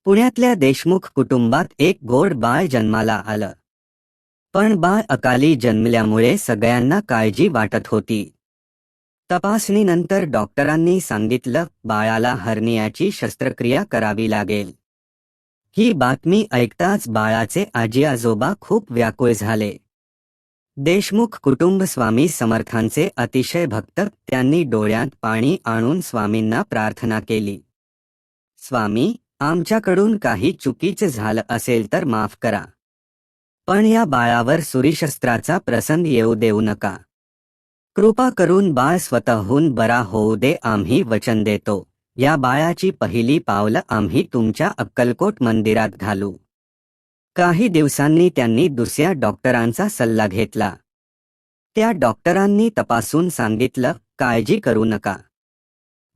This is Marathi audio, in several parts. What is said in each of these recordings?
पुण्यातल्या देशमुख कुटुंबात एक गोड बाळ जन्माला आलं. पण बाळ अकाली जन्मल्यामुळे सगळ्यांना काळजी वाटत होती. तपासणीनंतर डॉक्टरांनी सांगितलं बाळाला हर्नियाची शस्त्रक्रिया करावी लागेल. ही बातमी ऐकताच बाळाचे आजी-आजोबा खूप व्याकुळ झाले. देशमुख कुटुंब स्वामी समर्थांचे अतिशय भक्त. त्यांनी डोळ्यात पाणी आणून स्वामींना प्रार्थना केली. स्वामी, आमच्याकडून काही चुकीचं झालं असेल तर माफ करा. पण या बाळावर सूर्यशस्त्राचा प्रसंग येऊ देऊ नका. कृपा करून बाळ स्वतःहून बरा होऊ दे. आम्ही वचन देतो, या बाळाची पहिली पावलं आम्ही तुमच्या अक्कलकोट मंदिरात घालू. काही दिवसांनी त्यांनी दुसऱ्या डॉक्टरांचा सल्ला घेतला. त्या डॉक्टरांनी तपासून सांगितलं, काळजी करू नका.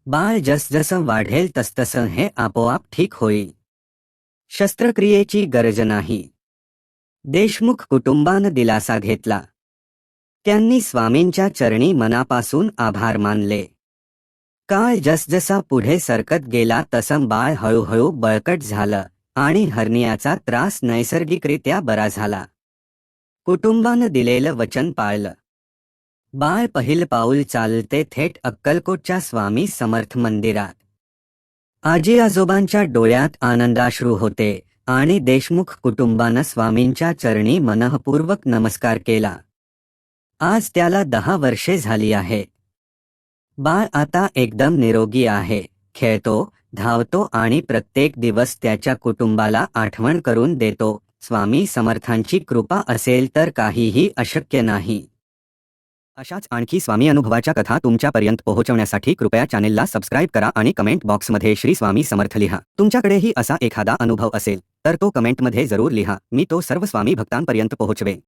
बाळ जसजसं वाढेल तसतसं हे आपोआप ठीक होईल. शस्त्रक्रियेची गरज नाही. देशमुख कुटुंबानं दिलासा घेतला. त्यांनी स्वामींच्या चरणी मनापासून आभार मानले. काळ जसजसा पुढे सरकत गेला तसं बाळ हळूहळू बळकट झालं आणि हर्नियाचा त्रास नैसर्गिकरित्या बरा झाला. कुटुंबानं दिलेलं वचन पाळलं. बाळ पहिलं पाऊल चालते थेट अक्कलकोटच्या स्वामी समर्थ मंदिरात. आजी आजोबांच्या डोळ्यात आनंदाश्रू होते आणि देशमुख कुटुंबानं स्वामींच्या चरणी मनःपूर्वक नमस्कार केला. आज त्याला 10 वर्षे झाली आहेत. बाळ आता एकदम निरोगी आहे, खेळतो, धावतो आणि प्रत्येक दिवस त्याच्या कुटुंबाला आठवण करून देतो. स्वामी समर्थांची कृपा असेल तर काहीही अशक्य नाही. अशाच आणखी स्वामी अनुभवाच्या कथा तुमच्यापर्यंत पोहोचवण्यासाठी कृपया चॅनेलला सबस्क्राईब करा आणि कमेंट बॉक्समध्ये श्री स्वामी समर्थ लिहा. तुमच्याकडेही असा एखादा अनुभव असेल तर तो कमेंटमध्ये जरूर लिहा. मी तो सर्व स्वामी भक्तांपर्यंत पोहोचवेन.